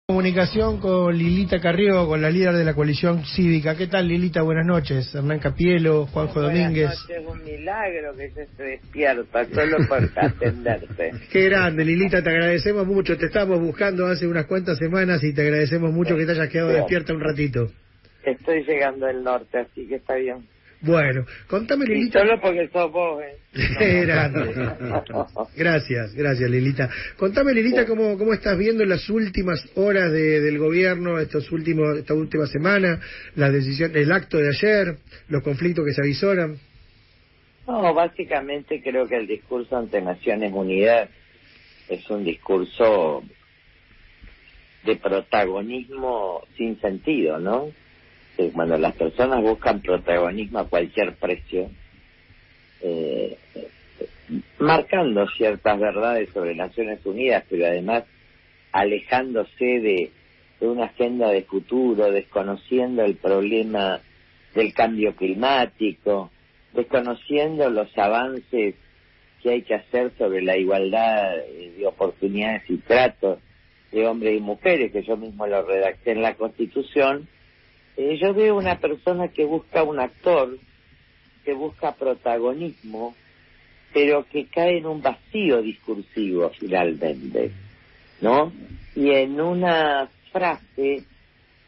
Comunicación con Lilita Carrió, con la líder de la coalición cívica. ¿Qué tal, Lilita? Buenas noches. Hernán Capielo, Juanjo Domínguez. Buenas noches, un milagro que yo esté despierta, solo por atenderte. Qué grande, Lilita, te agradecemos mucho. Te estábamos buscando hace unas cuantas semanas y te agradecemos mucho que te hayas quedado despierta un ratito. Estoy llegando del norte, así que está bien. Bueno, contame, Lilita. Y solo porque sos vos, Grande. Gracias, Lilita. Contame, Lilita, cómo estás viendo las últimas horas del gobierno, esta última semana, la decisión, el acto de ayer, los conflictos que se avisoran. No, básicamente creo que el discurso ante Naciones Unidas es un discurso de protagonismo sin sentido, ¿no? Cuando las personas buscan protagonismo a cualquier precio, marcando ciertas verdades sobre Naciones Unidas, pero además alejándose de una agenda de futuro, desconociendo el problema del cambio climático, desconociendo los avances que hay que hacer sobre la igualdad de oportunidades y tratos de hombres y mujeres, que yo mismo lo redacté en la Constitución. Yo veo una persona que busca un actor, que busca protagonismo, pero que cae en un vacío discursivo finalmente, ¿no? Y en una frase,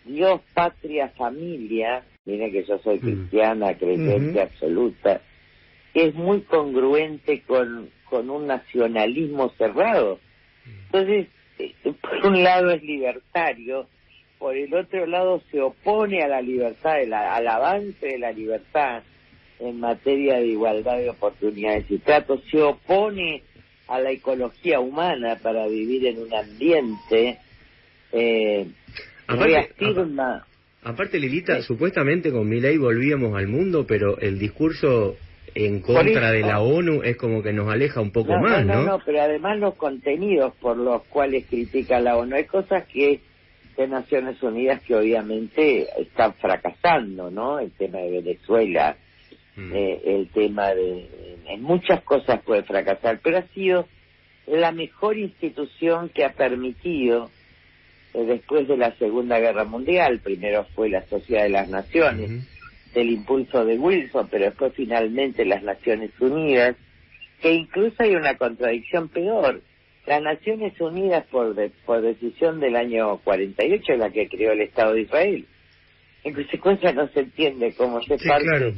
Dios, patria, familia, miren que yo soy cristiana, creyente absoluta, es muy congruente con un nacionalismo cerrado. Entonces, por un lado es libertario, por el otro lado se opone a la libertad, al avance de la libertad en materia de igualdad de oportunidades y tratos, se opone a la ecología humana para vivir en un ambiente, reafirma... Aparte, Lilita, supuestamente con Milei volvíamos al mundo, pero el discurso en contra de la ONU es como que nos aleja un poco más, ¿no? No, pero además los contenidos por los cuales critica la ONU, hay cosas que de Naciones Unidas que obviamente están fracasando, ¿no? El tema de Venezuela, el tema en muchas cosas puede fracasar, pero ha sido la mejor institución que ha permitido, después de la Segunda Guerra Mundial, primero fue la Sociedad de las Naciones, del impulso de Wilson, pero después finalmente las Naciones Unidas, que incluso hay una contradicción peor. Las Naciones Unidas, por decisión del año 48, es la que creó el Estado de Israel. En consecuencia, no se entiende cómo se parte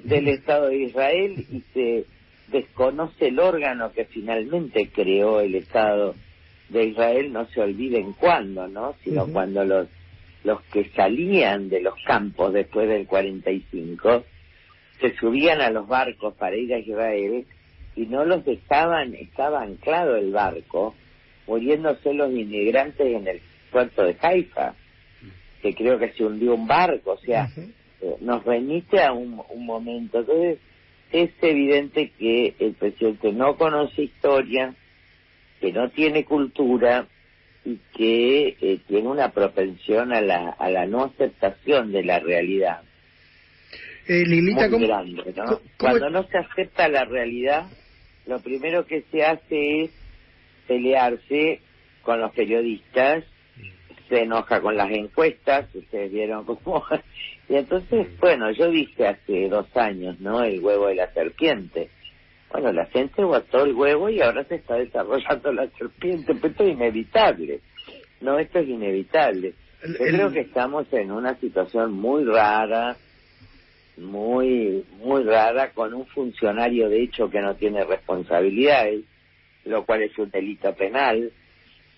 del Estado de Israel y se desconoce el órgano que finalmente creó el Estado de Israel, no se olviden cuándo, ¿no? Sino cuando los que salían de los campos después del 45 se subían a los barcos para ir a Israel y no los dejaban, estaba anclado el barco, muriéndose los inmigrantes en el puerto de Haifa, que creo que se hundió un barco, o sea, nos remite a un momento. Entonces, es evidente que el presidente no conoce historia, que no tiene cultura y que tiene una propensión a la no aceptación de la realidad. Lilita, muy grande, ¿no? Cuando no se acepta la realidad, lo primero que se hace es pelearse con los periodistas, se enoja con las encuestas, ustedes vieron cómo... Y entonces, bueno, yo dije hace 2 años, ¿no?, el huevo de la serpiente. Bueno, la gente votó el huevo y ahora se está desarrollando la serpiente, pero esto es inevitable. No, esto es inevitable. Yo creo que estamos en una situación muy rara, muy rara, con un funcionario de hecho que no tiene responsabilidades, lo cual es un delito penal,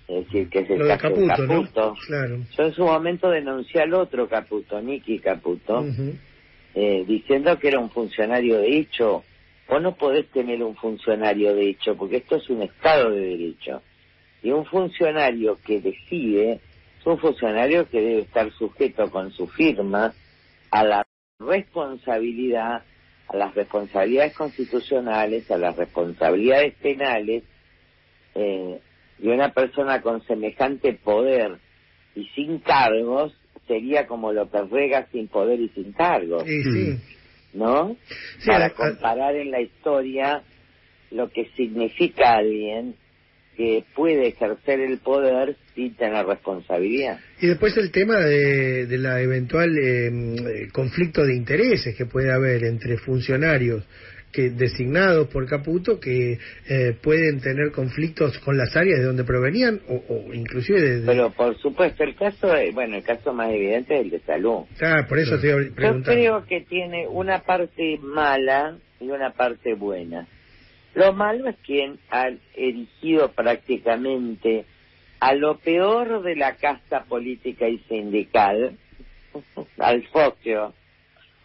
es decir, que es el caso de Caputo, ¿no? Claro. Yo en su momento denuncié al otro Caputo, Nicky Caputo, diciendo que era un funcionario de hecho. Vos no podés tener un funcionario de hecho, porque esto es un Estado de Derecho, y un funcionario que decide es un funcionario que debe estar sujeto con su firma a la responsabilidad, a las responsabilidades constitucionales, a las responsabilidades penales, y una persona con semejante poder y sin cargos sería como López Rega sin poder y sin cargos, ¿no? Para comparar en la historia lo que significa alguien que puede ejercer el poder sin tener responsabilidad. Y después el tema de la eventual conflicto de intereses que puede haber entre funcionarios que designados por Caputo que pueden tener conflictos con las áreas de donde provenían o inclusive desde... Pero por supuesto, el caso más evidente es el de salud. Por eso te iba preguntando. Yo creo que tiene una parte mala y una parte buena. Lo malo es quien ha erigido prácticamente a lo peor de la casta política y sindical, al socio,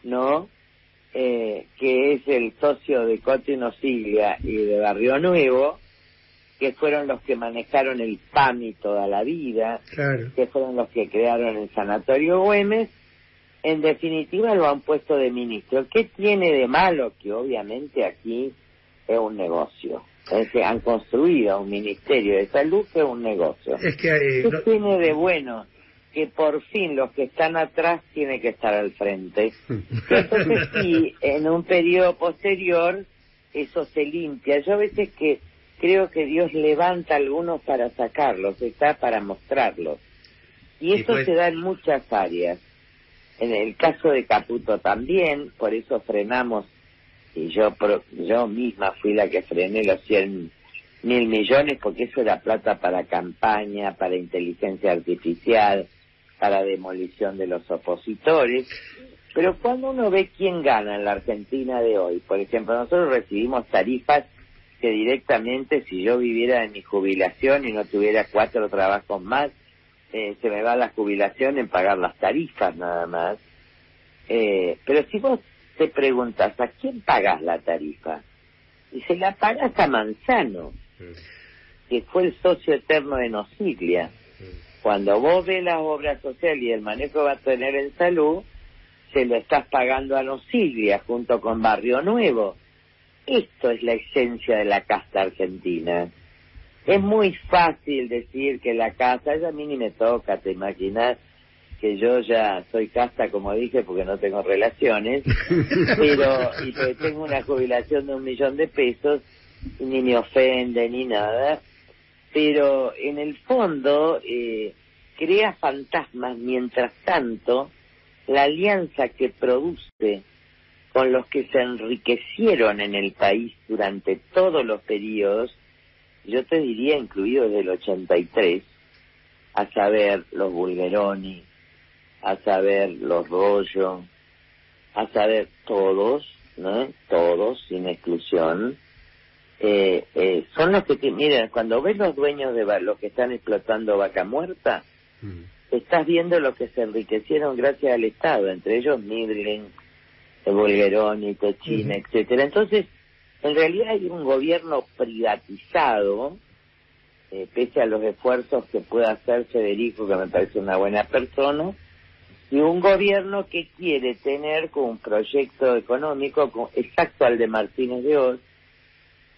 ¿no? Que es el socio de Cotino Siglia y de Barrio Nuevo, que fueron los que manejaron el PAMI toda la vida, claro, que fueron los que crearon el Sanatorio Güemes. En definitiva lo han puesto de ministro. ¿Qué tiene de malo? Que obviamente aquí es un negocio. Es que han construido un ministerio de salud que es un negocio. Es que, ¿Qué tiene de bueno? Que por fin los que están atrás tienen que estar al frente. Entonces sí, en un periodo posterior eso se limpia. Yo a veces que creo que Dios levanta a algunos para sacarlos, está para mostrarlos. Y eso se da en muchas áreas. En el caso de Caputo también, por eso frenamos, y yo misma fui la que frené los 100.000 millones, porque eso era plata para campaña, para inteligencia artificial, para demolición de los opositores. Pero cuando uno ve quién gana en la Argentina de hoy, por ejemplo, nosotros recibimos tarifas que directamente, si yo viviera en mi jubilación y no tuviera 4 trabajos más, se me va la jubilación en pagar las tarifas nada más. Pero si vos te preguntas, ¿a quién pagas la tarifa? Y se la pagas a Manzano, que fue el socio eterno de Nosiglia. Cuando vos ves las obras sociales y el manejo que va a tener en salud, se lo estás pagando a Nosiglia junto con Barrio Nuevo. Esto es la esencia de la casta argentina. Es muy fácil decir que la casta, a mí ni me toca, te imaginas que yo ya soy casta, como dije, porque no tengo relaciones, pero tengo una jubilación de 1 millón de pesos, y ni me ofende ni nada, pero en el fondo crea fantasmas. Mientras tanto, la alianza que produce con los que se enriquecieron en el país durante todos los periodos, yo te diría incluido desde el 83, a saber los Bulgeroni, a saber los Rollo, a saber todos, ¿no? Todos, sin exclusión, son los que, miren, cuando ves los dueños de los que están explotando Vaca Muerta, estás viendo los que se enriquecieron gracias al Estado, entre ellos Midling, Bulgeroni, Techina, etcétera. Entonces, en realidad hay un gobierno privatizado, pese a los esfuerzos que pueda hacer Federico, que me parece una buena persona, y un gobierno que quiere tener con un proyecto económico exacto al de Martínez de Oz,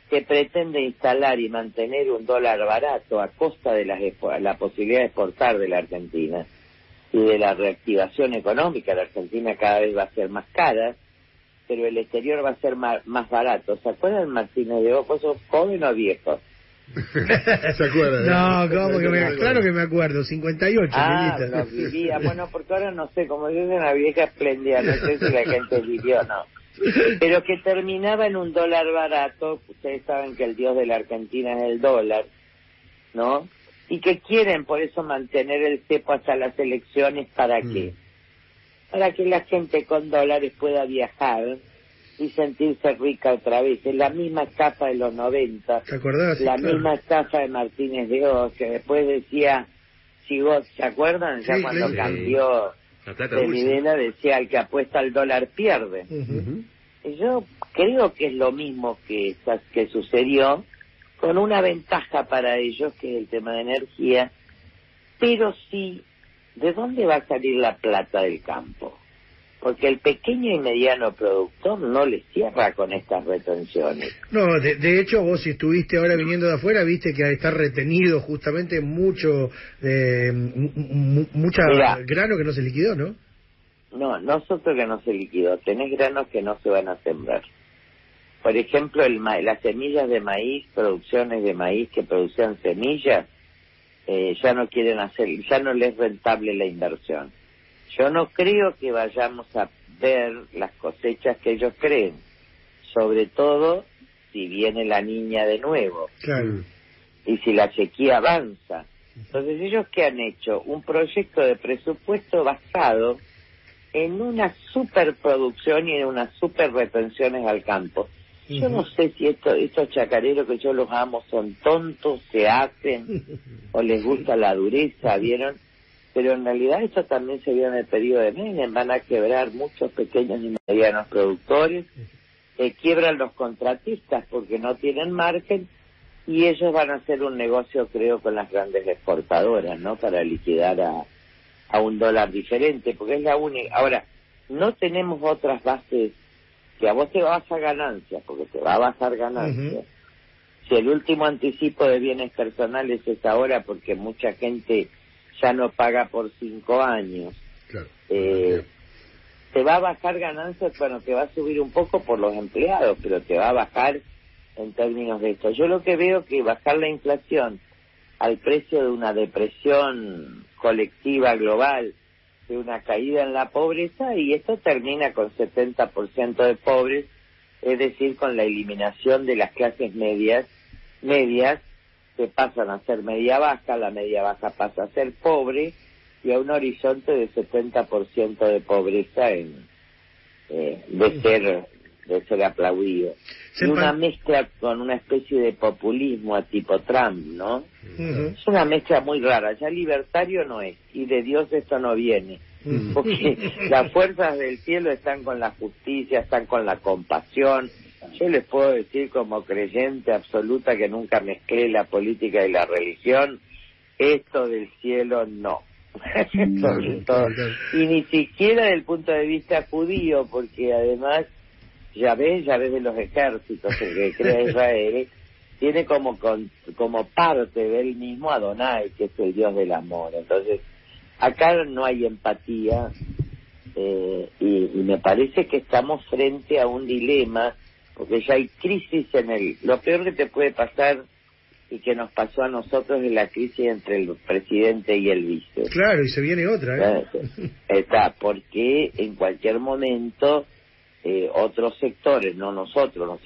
que pretende instalar y mantener un dólar barato a costa de la posibilidad de exportar de la Argentina y de la reactivación económica. La Argentina cada vez va a ser más cara, pero el exterior va a ser más barato. ¿Se acuerdan, Martínez de Oz? ¿Vos sos joven o viejo? ¿Se acuerdan? No, ¿cómo que claro que me acuerdo, 58. Los vivía, bueno, porque ahora no sé, como yo soy una vieja espléndida, no sé si la gente vivió o no. Pero que terminaba en un dólar barato. Ustedes saben que el dios de la Argentina es el dólar, ¿no? Y que quieren por eso mantener el cepo hasta las elecciones. ¿Para qué? Para que la gente con dólares pueda viajar y sentirse rica otra vez. Es la misma estafa de los 90. ¿Te acordás? La misma estafa de Martínez de Oz, que después decía, si vos, ¿se acuerdan? Ya cuando cambió de Videla, decía, el que apuesta al dólar pierde. Yo creo que es lo mismo que sucedió, con una ventaja para ellos, que es el tema de energía, pero sí, ¿de dónde va a salir la plata del campo? Porque el pequeño y mediano productor no le cierra con estas retenciones. No, de hecho, vos si estuviste ahora viniendo de afuera, viste que está retenido justamente mucho grano que no se liquidó, ¿no? No, nosotros que no se liquidó. Tenés granos que no se van a sembrar. por ejemplo, las semillas de maíz, producciones de maíz que producían semillas, ya no quieren hacer, ya no les es rentable la inversión. Yo no creo que vayamos a ver las cosechas que ellos creen, sobre todo si viene la niña de nuevo. Claro. Y si la sequía avanza. Entonces, ¿ellos qué han hecho? Un proyecto de presupuesto basado en una superproducción y en unas super retenciones al campo. Yo no sé si estos chacareros, que yo los amo, son tontos, se hacen, o les gusta la dureza, ¿vieron? Pero en realidad esto también se vio en el periodo de Menem, van a quebrar muchos pequeños y medianos productores, quiebran los contratistas porque no tienen margen, y ellos van a hacer un negocio, creo, con las grandes exportadoras, ¿no? Para liquidar a un dólar diferente, porque es la única. Ahora, no tenemos otras bases que a vos te va a bajar ganancias, porque te va a bajar ganancias. Si el último anticipo de bienes personales es ahora porque mucha gente ya no paga por 5 años, Claro. te va a bajar ganancias, bueno, te va a subir un poco por los empleados, pero te va a bajar en términos de esto. Yo lo que veo que bajar la inflación al precio de una depresión colectiva global, de una caída en la pobreza, y esto termina con 70% de pobres, es decir, con la eliminación de las clases medias que pasan a ser media baja, la media baja pasa a ser pobre, y a un horizonte de 70% de pobreza de ser aplaudido. Y una mezcla con una especie de populismo a tipo Trump, ¿no? Es una mezcla muy rara. Ya libertario no es, y de Dios esto no viene, porque las fuerzas del cielo están con la justicia, están con la compasión. Yo les puedo decir, como creyente absoluta que nunca mezclé la política y la religión, esto del cielo no. Sobre todo. Y ni siquiera desde el punto de vista judío, porque además ya ves de los ejércitos, el que crea Israel tiene como parte de él mismo a Adonai, que es el Dios del amor. Entonces acá no hay empatía, y me parece que estamos frente a un dilema, porque ya hay crisis lo peor que te puede pasar y que nos pasó a nosotros es la crisis entre el presidente y el vice. Claro, y se viene otra, Está, porque en cualquier momento otros sectores, no nosotros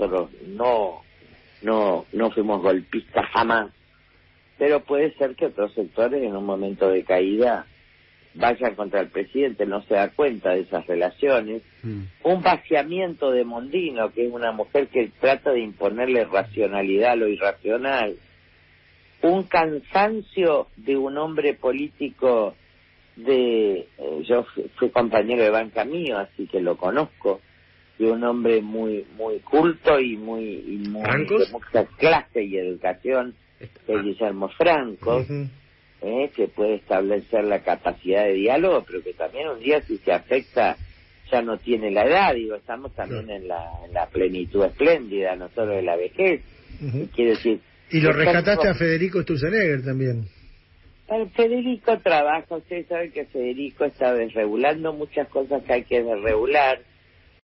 no fuimos golpistas jamás, pero puede ser que otros sectores en un momento de caída vayan contra el presidente, no se da cuenta de esas relaciones. Un vaciamiento de Mondino, que es una mujer que trata de imponerle racionalidad a lo irracional. Un cansancio de un hombre político yo fui compañero de banca mío, así que lo conozco, de un hombre muy culto y muy de mucha clase y educación, de Guillermo Franco, que puede establecer la capacidad de diálogo, pero que también un día, si se afecta, ya no tiene la edad. Digo, estamos también en la plenitud espléndida, no solo de la vejez. Quiere decir, y lo rescataste a Federico Sturzenegger también. Federico trabaja, ustedes saben que Federico está desregulando muchas cosas que hay que desregular.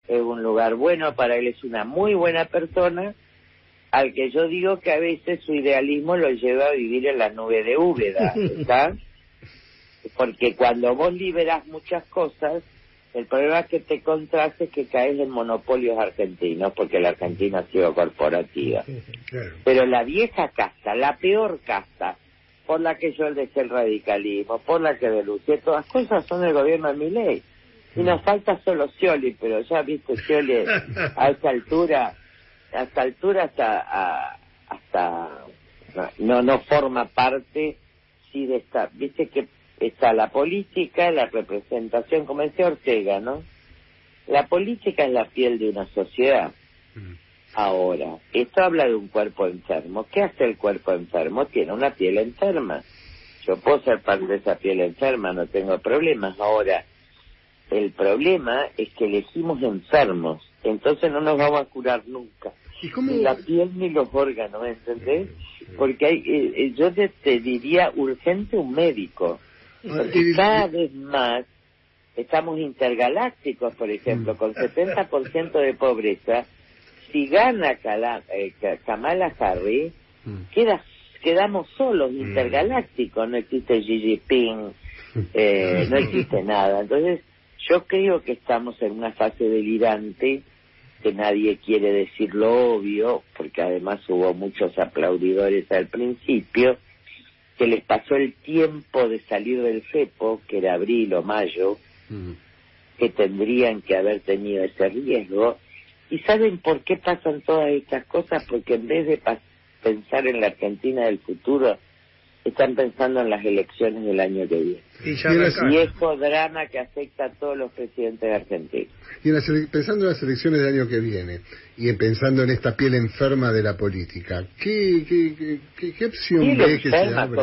Es un lugar bueno para él, es una muy buena persona, al que yo digo que a veces su idealismo lo lleva a vivir en la nube de Úbeda, ¿está? Porque cuando vos liberás muchas cosas, el problema que te contras es que caes en monopolios argentinos, porque la Argentina ha sido corporativa. Claro. Pero la vieja casta, la peor casta, por la que yo dejé el radicalismo, por la que denuncié, todas cosas son del gobierno de Milei. Y nos falta solo Scioli, pero ya viste, Scioli a esta altura hasta no forma parte, sí, de esta, viste que está la política, la representación, como decía Ortega, ¿no? La política es la piel de una sociedad. Ahora, esto habla de un cuerpo enfermo. ¿Qué hace el cuerpo enfermo? Tiene una piel enferma. Yo puedo ser parte de esa piel enferma, no tengo problemas. Ahora, el problema es que elegimos enfermos, entonces no nos vamos a curar nunca. Ni la piel ni los órganos, ¿entendés? Porque hay, yo te diría urgente un médico. Porque cada vez más estamos intergalácticos, por ejemplo, con 70% de pobreza. si gana Kamala Harris, quedamos solos, intergalácticos, no existe Xi Jinping, no existe nada. Entonces, yo creo que estamos en una fase delirante, que nadie quiere decir lo obvio, porque además hubo muchos aplaudidores al principio, que les pasó el tiempo de salir del cepo, que era abril o mayo, que tendrían que haber tenido ese riesgo. ¿Y saben por qué pasan todas estas cosas? Porque en vez de pensar en la Argentina del futuro, están pensando en las elecciones del año que viene. Viejo drama que afecta a todos los presidentes de Argentina. Y pensando en las elecciones del año que viene, y pensando en esta piel enferma de la política, ¿qué opción ves que se abre?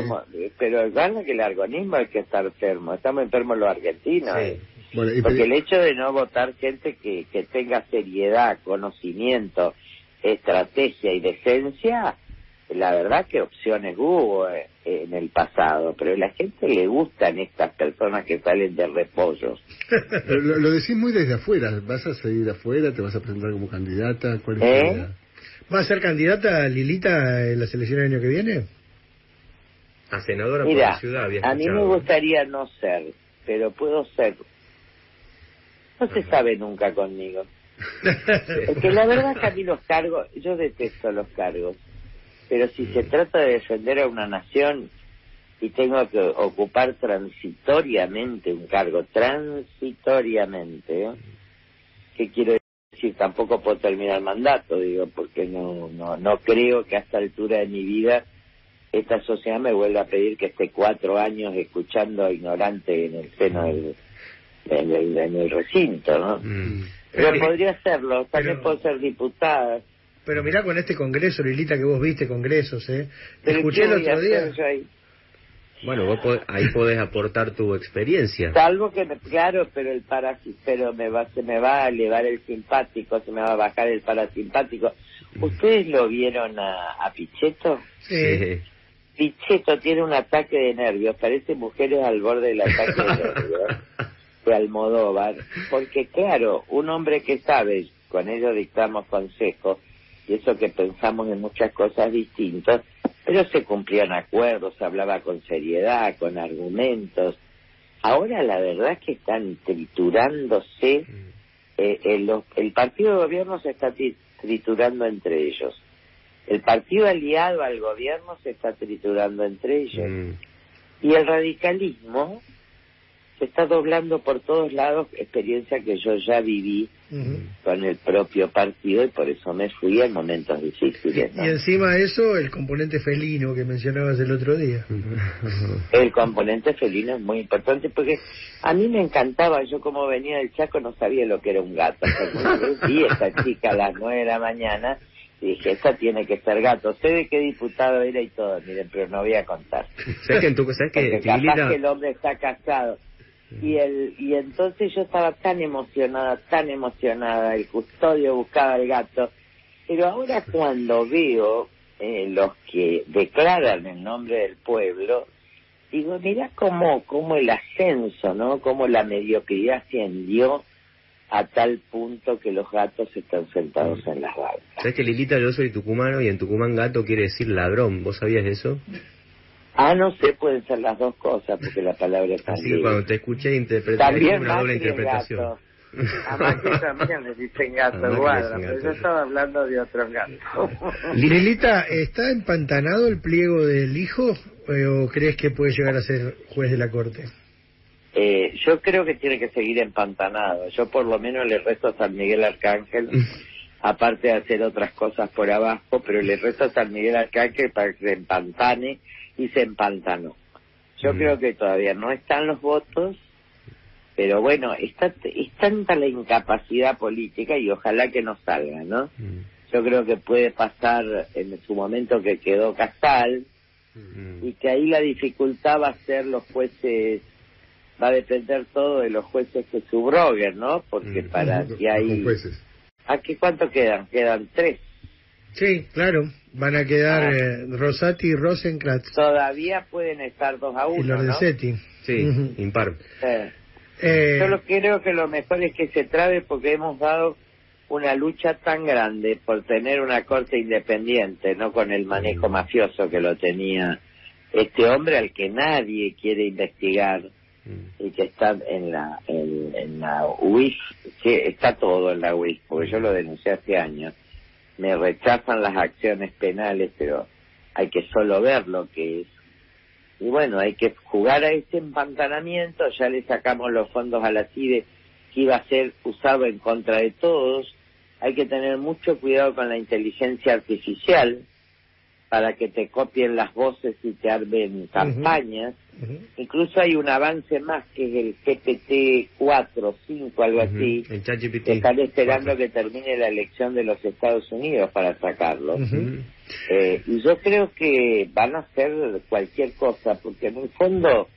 Pero gana que el argonismo hay que estar enfermo. Estamos enfermos los argentinos. Sí. Bueno, porque el hecho de no votar gente que tenga seriedad, conocimiento, estrategia y decencia, la verdad que opciones hubo en el pasado, pero a la gente le gustan estas personas que salen de repollos. Lo decís muy desde afuera. ¿Vas a seguir afuera? ¿Te vas a presentar como candidata? ¿Cuál es tu idea? ¿Va a ser candidata Lilita en las elecciones del año que viene? A senadora por Mira, la ciudad, había a mí me gustaría no ser, pero puedo ser. No se sabe nunca conmigo. Porque la verdad es que a mí los cargos, yo detesto los cargos, pero si se trata de defender a una nación y tengo que ocupar transitoriamente un cargo, transitoriamente, ¿qué quiero decir? Tampoco puedo terminar el mandato, digo, porque no creo que a esta altura de mi vida esta sociedad me vuelva a pedir que esté 4 años escuchando ignorante en el seno en el recinto, ¿no? Pero podría hacerlo, también puedo ser diputada. Pero mirá con este congreso, Lilita, que vos viste congresos, Pero escuché el otro día. Bueno, vos ahí podés aportar tu experiencia. Salvo que, claro, pero se me va a elevar el simpático, se me va a bajar el parasimpático. ¿Ustedes lo vieron a Pichetto? Sí. Pichetto tiene un ataque de nervios, parece Mujeres al borde del ataque de nervios. De Almodóvar, porque claro, un hombre que sabe, con ello dictamos consejos, y eso que pensamos en muchas cosas distintas, pero se cumplían acuerdos, se hablaba con seriedad, con argumentos. Ahora la verdad es que están triturándose, el partido de gobierno se está triturando entre ellos, el partido aliado al gobierno se está triturando entre ellos, y el radicalismo se está doblando por todos lados, experiencia que yo ya viví con el propio partido y por eso me fui en momentos difíciles, ¿no? Y encima de eso, el componente felino que mencionabas el otro día. El componente felino es muy importante porque a mí me encantaba, yo como venía del Chaco no sabía lo que era un gato. Vi esta chica a las 9 de la mañana y dije, esta tiene que ser gato. Sé de qué diputado era y todo, miren, pero no voy a contar. ¿Sabes porque capaz que el hombre está casado. Y entonces yo estaba tan emocionada, el custodio buscaba al gato, pero ahora cuando veo los que declaran el nombre del pueblo, digo, mirá cómo el ascenso, ¿no? Cómo la mediocridad ascendió a tal punto que los gatos están sentados en las bancas. ¿Sabes que, Lilita, yo soy tucumano y en Tucumán gato quiere decir ladrón? ¿Vos sabías de eso? No sé, pueden ser las dos cosas, porque la palabra es así que cuando te escuché interpretar una doble interpretación. A Macri también le dicen gato, guarda, pero yo estaba hablando de otros gatos. Lilita, ¿está empantanado el pliego del hijo o crees que puede llegar a ser juez de la corte? Yo creo que tiene que seguir empantanado. Yo por lo menos le rezo a San Miguel Arcángel, aparte de hacer otras cosas por abajo, pero le rezo a San Miguel Arcángel para que se empantane, y se empantanó. Yo creo que todavía no están los votos, pero bueno, es tanta la incapacidad política y ojalá que no salga, ¿no? Yo creo que puede pasar en su momento que quedó Casal, y que ahí la dificultad va a ser los jueces, va a depender todo de los jueces que subroguen, ¿no? Porque para que hay... ¿Cuánto quedan? Quedan 3. Sí, claro, van a quedar Rosati y Rosenkrantz. Todavía pueden estar 2-1, y Lorenzetti, ¿no? Sí, impar. Yo creo que lo mejor es que se trabe porque hemos dado una lucha tan grande por tener una corte independiente, no con el manejo mafioso que lo tenía este hombre al que nadie quiere investigar y que está en la UIF, que está todo en la UIF, porque yo lo denuncié hace años. Me rechazan las acciones penales, pero hay que solo ver lo que es. Y bueno, hay que jugar a ese empantanamiento. Ya le sacamos los fondos a la CIDE, que iba a ser usado en contra de todos. Hay que tener mucho cuidado con la inteligencia artificial para que te copien las voces y te armen campañas. Incluso hay un avance más, que es el GPT 4, 5, algo así. El ChatGPT. Que están esperando que termine la elección de los Estados Unidos para sacarlo. Y yo creo que van a hacer cualquier cosa, porque en el fondo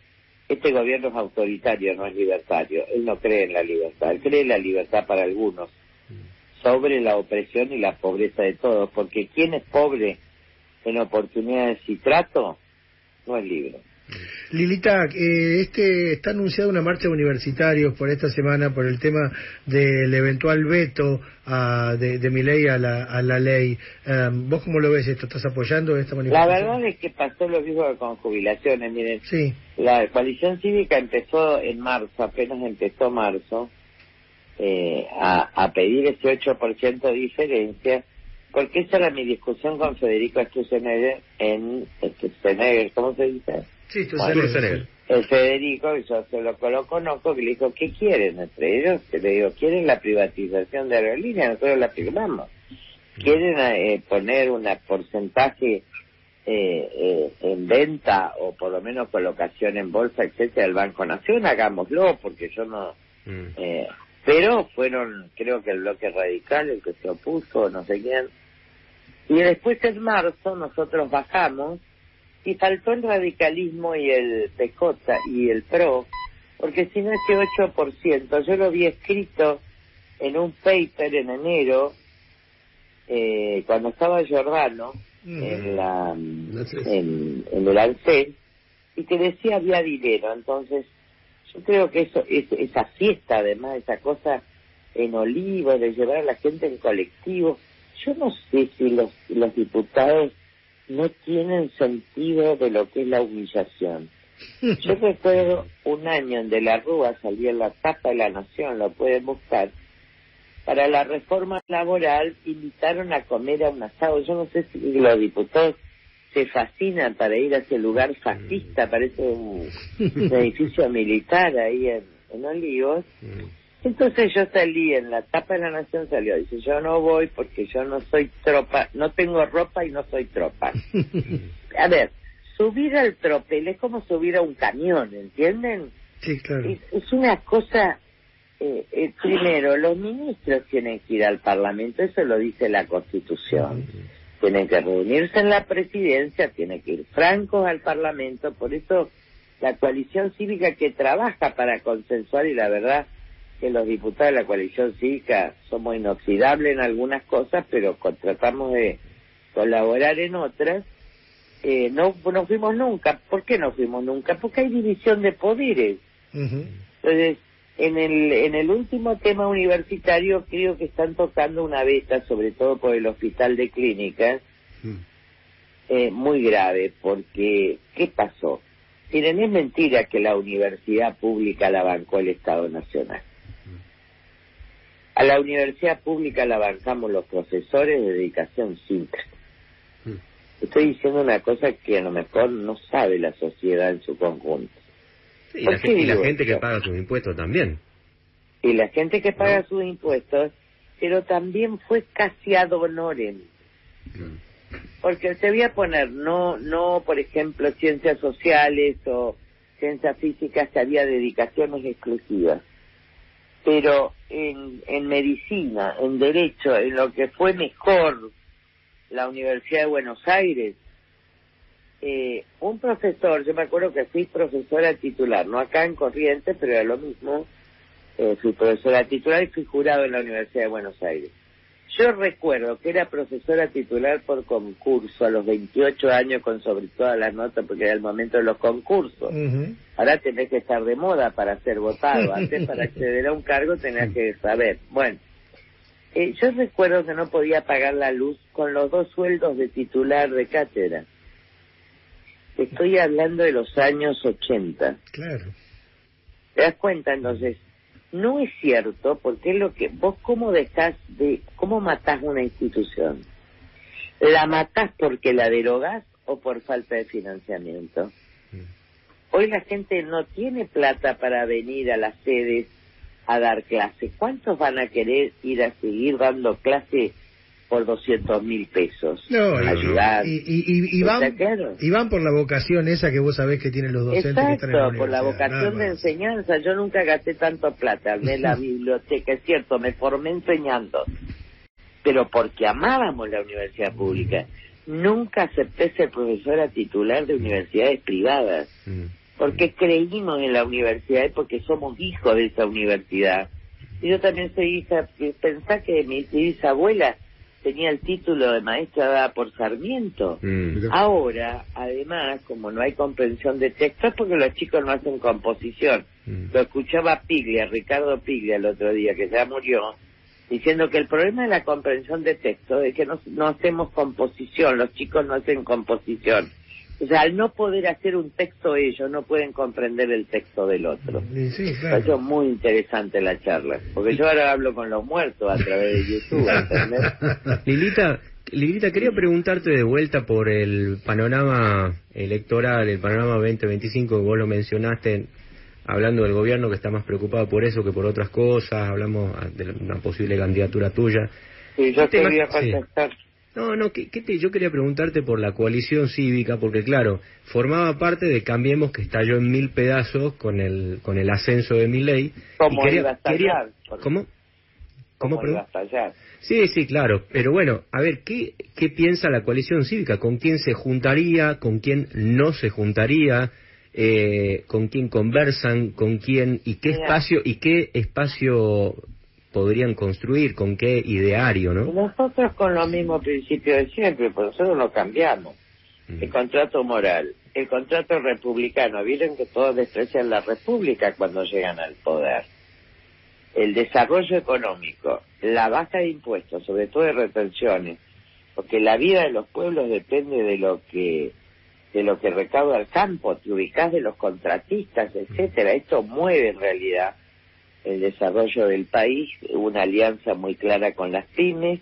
este gobierno es autoritario, no es libertario. Él no cree en la libertad, él cree en la libertad para algunos, sobre la opresión y la pobreza de todos, porque quien es pobre en oportunidades y trato no es libre. Lilita, está anunciada una marcha de universitarios por esta semana por el tema del eventual veto de Milei a la ley. ¿Vos cómo lo ves esto? ¿Estás apoyando esta manifestación? La verdad es que pasó lo mismo que con jubilaciones. Miren, sí. La coalición cívica empezó en marzo, apenas empezó marzo, a pedir ese 8% de diferencia, porque esa era mi discusión con Federico Sturzenegger ¿cómo se dice? Sí, Sturzenegger. El Federico, yo se lo conozco, que le dijo, ¿qué quieren entre ellos? Que le digo, ¿quieren la privatización de aerolíneas? Nosotros la firmamos. ¿Quieren poner un porcentaje en venta, o por lo menos colocación en bolsa, etcétera, del Banco Nación? Hagámoslo, porque yo no... pero fueron, creo que el bloque radical el que se opuso, no sé quién. Y después en marzo nosotros bajamos, y faltó el radicalismo y el PJ y el PRO, porque si no, ese 8%, yo lo había escrito en un paper en enero, cuando estaba Giordano, en el ANSES, y que decía había dinero. Entonces, yo creo que esa fiesta, además, esa cosa en Olivos, de llevar a la gente en colectivo, yo no sé si los diputados no tienen sentido de lo que es la humillación. Yo recuerdo un año en De la Rúa, salía en la tapa de La Nación, lo pueden buscar, para la reforma laboral invitaron a comer a un asado. Yo no sé si los diputados se fascinan para ir a ese lugar fascista, parece un edificio militar ahí en Olivos. Entonces yo salí, en la tapa de La Nación salió, dice, yo no voy porque yo no soy tropa, no tengo ropa y no soy tropa. A ver, subir al tropel es como subir a un camión, ¿entienden? Sí, claro. Es una cosa, primero, los ministros tienen que ir al Parlamento, eso lo dice la Constitución. Tienen que reunirse en la presidencia, tienen que ir francos al Parlamento, por eso la coalición cívica que trabaja para consensuar, y la verdad que los diputados de la coalición cívica somos inoxidables en algunas cosas, pero tratamos de colaborar en otras, no fuimos nunca. ¿Por qué no fuimos nunca? Porque hay división de poderes. Entonces, en el último tema universitario creo que están tocando una beta, sobre todo por el Hospital de Clínicas, muy grave, porque ¿qué pasó? Miren, es mentira que la universidad pública la bancó el Estado Nacional. A la universidad pública la bancamos los profesores de dedicación simple. Estoy diciendo una cosa que a lo mejor no sabe la sociedad en su conjunto. Sí, y la gente que paga sus impuestos también. Y la gente que paga sus impuestos, pero también fue casi ad honorem. Porque te voy a poner, no por ejemplo, ciencias sociales o ciencias físicas, que había dedicaciones exclusivas. Pero en medicina, en derecho, en lo que fue mejor la Universidad de Buenos Aires, un profesor, yo me acuerdo que fui profesora titular, no acá en Corrientes, pero era lo mismo, fui profesora titular y fui jurado en la Universidad de Buenos Aires. Yo recuerdo que era profesora titular por concurso a los 28 años, con sobre todas las notas, porque era el momento de los concursos. Ahora tenés que estar de moda para ser votado. Antes, para acceder a un cargo, tenías que saber. Bueno, Yo recuerdo que no podía pagar la luz con los 2 sueldos de titular de cátedra. Estoy hablando de los años 80. Claro. ¿Te das cuenta? Entonces, no es cierto, porque es lo que... Vos, ¿cómo matás una institución? ¿La matás porque la derogás o por falta de financiamiento? Hoy la gente no tiene plata para venir a las sedes a dar clases. ¿Cuántos van a querer ir a seguir dando clases por 200.000 pesos? No, ayudar. Y van por la vocación esa que vos sabés que tienen los docentes. Exacto, que están en la por la universidad, vocación de enseñanza. Yo nunca gasté tanto plata en la biblioteca, es cierto, me formé enseñando, pero porque amábamos la universidad pública. Nunca acepté ser profesora titular de universidades privadas, porque creímos en la universidad y porque somos hijos de esa universidad. Y yo también soy hija, pensá que mi bisabuela tenía el título de maestra dada por Sarmiento. Ahora, además, como no hay comprensión de texto, es porque los chicos no hacen composición. Lo escuchaba Piglia, Ricardo Piglia, el otro día, que ya murió, diciendo que el problema de la comprensión de texto es que no hacemos composición, los chicos no hacen composición. O sea, al no poder hacer un texto ellos, no pueden comprender el texto del otro. Sí, claro. Eso es muy interesante la charla, porque yo ahora hablo con los muertos a través de YouTube, ¿entendés? Lilita, quería preguntarte de vuelta por el panorama electoral, el panorama 2025, que vos lo mencionaste, hablando del gobierno que está más preocupado por eso que por otras cosas, hablamos de una posible candidatura tuya. Sí, yo te voy a contestar. Sí. Yo quería preguntarte por la coalición cívica, porque claro, formaba parte de Cambiemos, que estalló en 1000 pedazos con el ascenso de Milei. ¿Cómo iba a estallar? ¿Cómo iba a estallar? Sí, claro, pero bueno, a ver, ¿qué piensa la coalición cívica? ¿Con quién se juntaría? ¿Con quién no se juntaría? ¿Con quién conversan? ¿Con quién? ¿Y qué espacio podrían construir? ¿Con qué ideario, no? Nosotros con los mismos principios de siempre, por nosotros no cambiamos. El contrato moral, el contrato republicano, vieron que todos desprecian la república cuando llegan al poder. El desarrollo económico, la baja de impuestos, sobre todo de retenciones, porque la vida de los pueblos depende de lo que recauda el campo, te ubicás de los contratistas, etcétera. Esto mueve en realidad el desarrollo del país, una alianza muy clara con las pymes.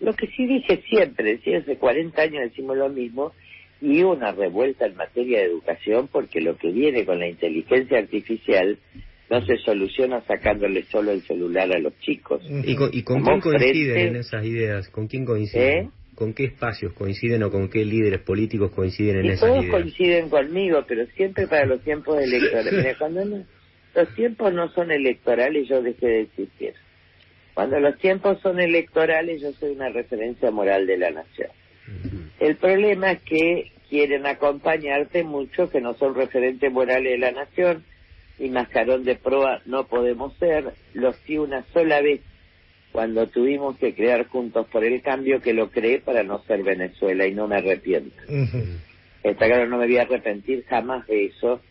Lo que sí dije siempre, hace 40 años decimos lo mismo, y una revuelta en materia de educación, porque lo que viene con la inteligencia artificial no se soluciona sacándole solo el celular a los chicos. ¿Y con quién coinciden en esas ideas? ¿Con quién coinciden? ¿Con qué espacios coinciden o con qué líderes políticos coinciden en esas ideas? Todos coinciden conmigo, pero siempre para los tiempos electorales. Mira, cuando los tiempos no son electorales, yo dejé de existir. Cuando los tiempos son electorales, yo soy una referencia moral de la nación. El problema es que quieren acompañarte muchos que no son referentes morales de la nación, y mascarón de proa no podemos ser. Los sí una sola vez, cuando tuvimos que crear Juntos por el Cambio, que lo creé para no ser Venezuela, y no me arrepiento. Está claro, no me voy a arrepentir jamás de eso,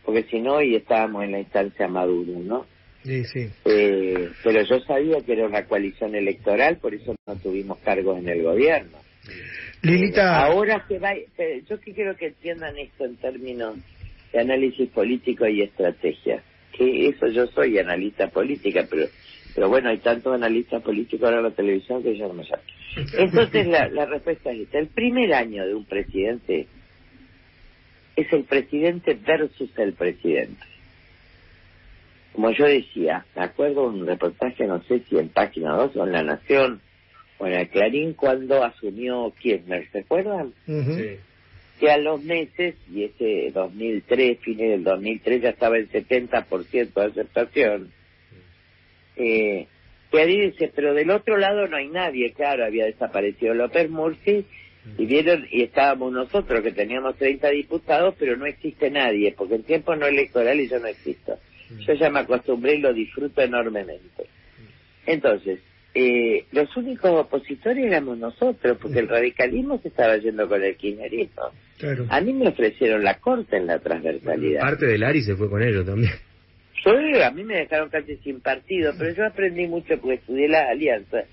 porque si no, hoy estábamos en la instancia Maduro, ¿no? Sí. Pero yo sabía que era una coalición electoral, por eso no tuvimos cargos en el gobierno. Lilita... ahora yo que quiero que entiendan esto en términos de análisis político y estrategia, que eso yo soy analista política, pero bueno, hay tantos analistas políticos ahora en la televisión que yo no me llamo. Entonces la respuesta es esta: el primer año de un presidente es el presidente versus el presidente. Como yo decía, me acuerdo un reportaje, no sé si en Página 2 o en La Nación o en el Clarín, cuando asumió Kirchner, ¿se acuerdan? Sí. Que a los meses, y ese 2003, fines del 2003, ya estaba el 70% de aceptación, que ahí dice, pero del otro lado no hay nadie. Claro, había desaparecido López Murphy, y vieron, y estábamos nosotros que teníamos 30 diputados, pero no existe nadie, porque en tiempo no electoral y yo no existo. Yo ya me acostumbré y lo disfruto enormemente. Entonces, los únicos opositores éramos nosotros, porque el radicalismo se estaba yendo con el kirchnerismo. Claro. A mí me ofrecieron la corte en la transversalidad. Parte del ARI se fue con ellos también. A mí me dejaron casi sin partido, pero yo aprendí mucho porque estudié las alianzas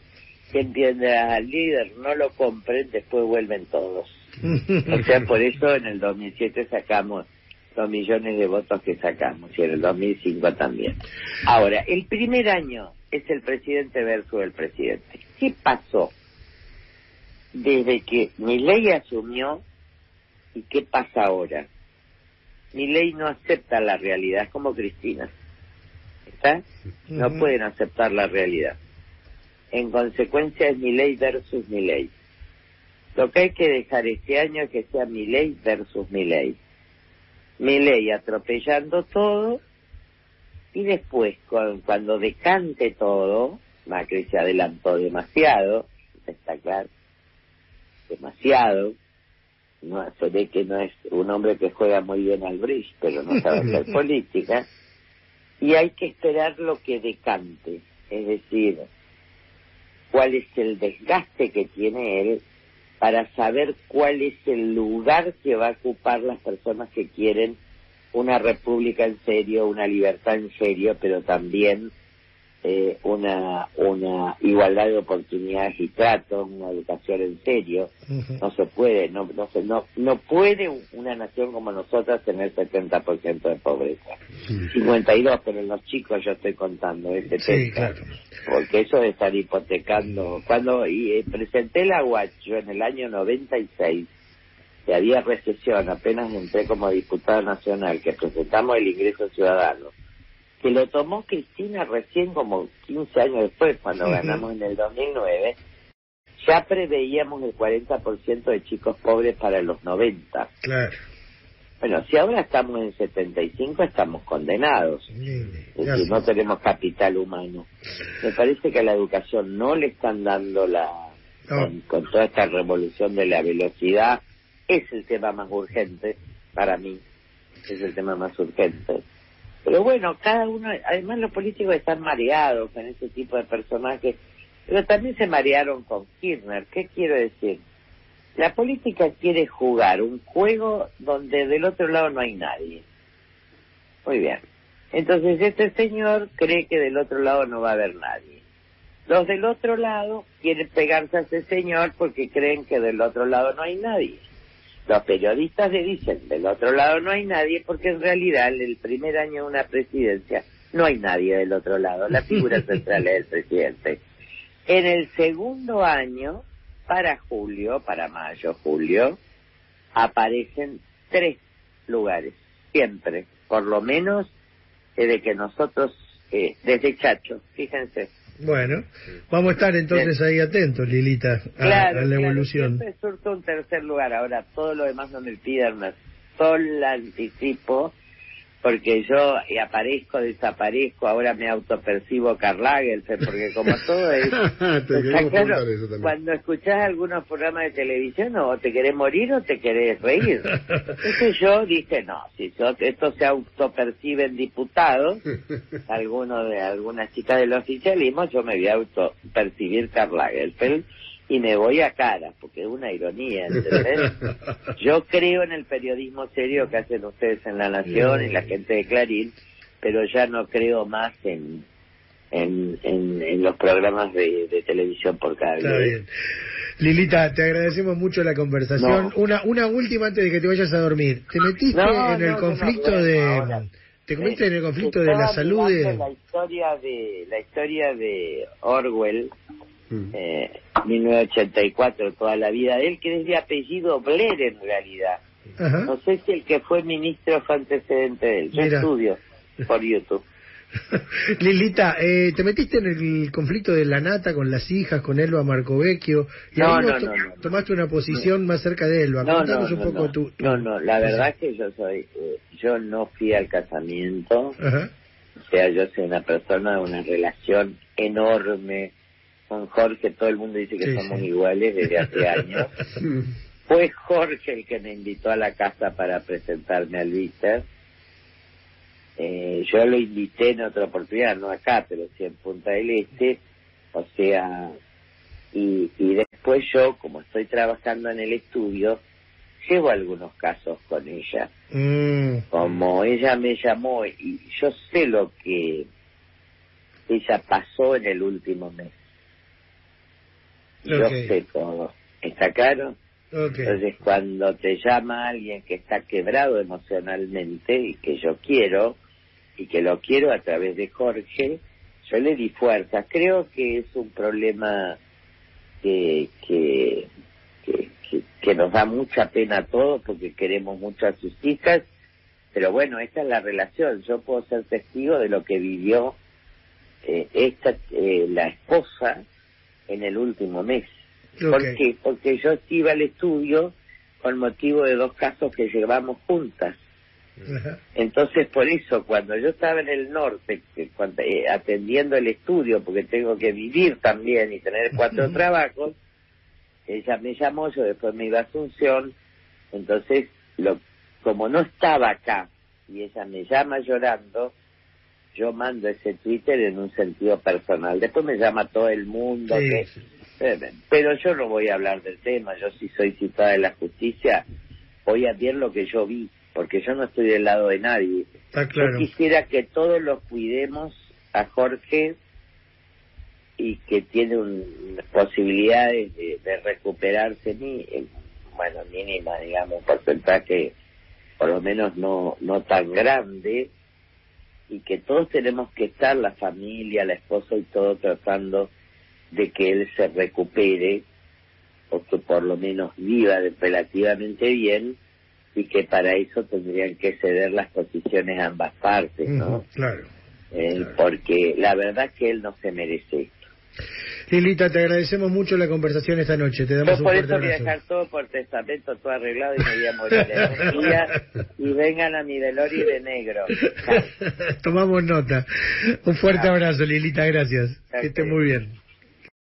al líder no lo compren, después vuelven todos. O sea, por eso en el 2007 sacamos 2 millones de votos que sacamos, y en el 2005 también. Ahora, el primer año es el presidente versus el presidente. ¿Qué pasó desde que Milei asumió y qué pasa ahora? Milei no acepta la realidad, es como Cristina. ¿Está? No pueden aceptar la realidad. En consecuencia es Milei versus Milei. Lo que hay que dejar este año es que sea Milei versus Milei. Milei atropellando todo, y después, cuando decante todo, Macri se adelantó demasiado, está claro, demasiado. No, se ve que no es un hombre que juega muy bien al bridge, pero no sabe hacer política, y hay que esperar lo que decante, es decir, cuál es el desgaste que tiene él para saber cuál es el lugar que va a ocupar las personas que quieren una república en serio, una libertad en serio, pero también una igualdad de oportunidades y trato, una educación en serio. No se puede, no puede una nación como nosotras tener 70% de pobreza. 52, pero en los chicos yo estoy contando ese sí, claro. Porque eso de estar hipotecando. Cuando presenté la UACH, yo en el año 96, que había recesión, apenas entré como diputada nacional, que presentamos el ingreso ciudadano, que lo tomó Cristina recién como 15 años después, cuando ganamos en el 2009, ya preveíamos el 40% de chicos pobres para los 90. Claro. Bueno, si ahora estamos en 75, estamos condenados. Es decir, no tenemos capital humano. Me parece que a la educación no le están dando con toda esta revolución de la velocidad. Es el tema más urgente para mí, es el tema más urgente. Pero bueno, cada uno, además los políticos están mareados con ese tipo de personajes, pero también se marearon con Kirchner. ¿Qué quiero decir? La política quiere jugar un juego donde del otro lado no hay nadie. Muy bien. Entonces este señor cree que del otro lado no va a haber nadie. Los del otro lado quieren pegarse a ese señor porque creen que del otro lado no hay nadie. Los periodistas le dicen, del otro lado no hay nadie, porque en realidad en el primer año de una presidencia no hay nadie del otro lado, la figura central es el presidente. En el segundo año, para mayo, julio, aparecen 3 lugares, siempre, por lo menos desde que nosotros, desde Chacho, fíjense. Bueno, vamos a estar entonces ahí atentos, Lilita, a la evolución. Siempre surge un tercer lugar. Ahora, todo lo demás no me pidan más. Solo anticipo, porque yo desaparezco, ahora me autopercibo Karl Lagerfeld, porque como todo es... claro, cuando escuchás algunos programas de televisión, o te querés morir o te querés reír. Entonces yo dije, no, si esto se autoperciben diputados, algunas chicas del oficialismo, yo me voy a autopercibir Karl Lagerfeld, y me voy a cara, porque es una ironía, ¿entendés? Yo creo en el periodismo serio que hacen ustedes en La Nación, y la gente de Clarín, pero ya no creo más en los programas de televisión por cable. Está bien. Lilita, te agradecemos mucho la conversación. Una última antes de que te vayas a dormir. ¿Te metiste en el conflicto ¿Te metiste en el conflicto de la salud de...? La historia de Orwell, 1984, toda la vida de él, que es de apellido Blair en realidad. Ajá. No sé si el que fue ministro fue antecedente de él. Yo estudio por YouTube. Lilita, ¿te metiste en el conflicto de la Nata con las hijas, con Elba Marcovecchio? Y ahí tomaste una posición más cerca de Elba. Contanos un poco tu... la verdad es que yo no fui al casamiento. Ajá. O sea, yo soy una persona de una relación enorme con Jorge. Todo el mundo dice que somos iguales desde hace años. Fue Jorge el que me invitó a la casa para presentarme al Víctor. Yo lo invité en otra oportunidad, no acá, pero sí en Punta del Este. O sea, y después yo, como estoy trabajando en el estudio, llevo algunos casos con ella. Como ella me llamó, y yo sé lo que ella pasó en el último mes. Yo sé todo. ¿Está claro? Entonces, cuando te llama alguien que está quebrado emocionalmente y que yo quiero, y que lo quiero a través de Jorge, yo le di fuerza. Creo que es un problema que nos da mucha pena a todos porque queremos mucho a sus hijas, pero bueno, esta es la relación. Yo puedo ser testigo de lo que vivió la esposa en el último mes. ¿Por qué? Porque yo iba al estudio con motivo de 2 casos que llevamos juntas. Entonces, por eso, cuando yo estaba en el norte, atendiendo el estudio, porque tengo que vivir también y tener 4 trabajos, ella me llamó, yo después me iba a Asunción, entonces, como no estaba acá, y ella me llama llorando, yo mando ese Twitter en un sentido personal. Después me llama todo el mundo, pero yo no voy a hablar del tema. Yo, si soy citada de la justicia, voy a ver lo que yo vi, porque yo no estoy del lado de nadie. Está claro. Yo quisiera que todos los cuidemos a Jorge y que tiene posibilidades de recuperarse, mínima, digamos, un porcentaje por lo menos no tan grande, y que todos tenemos que estar, la familia, la esposa y todo, tratando de que él se recupere, o que por lo menos viva relativamente bien, y que para eso tendrían que ceder las posiciones a ambas partes, ¿no? Claro. Porque la verdad es que él no se merece esto. Lilita, te agradecemos mucho la conversación esta noche. Te damos yo por un eso voy a dejar todo por testamento, todo arreglado, y me voy a morir en un día, y vengan a mi velorio de negro. Tomamos nota. Un fuerte abrazo, Lilita, gracias. Que esté muy bien.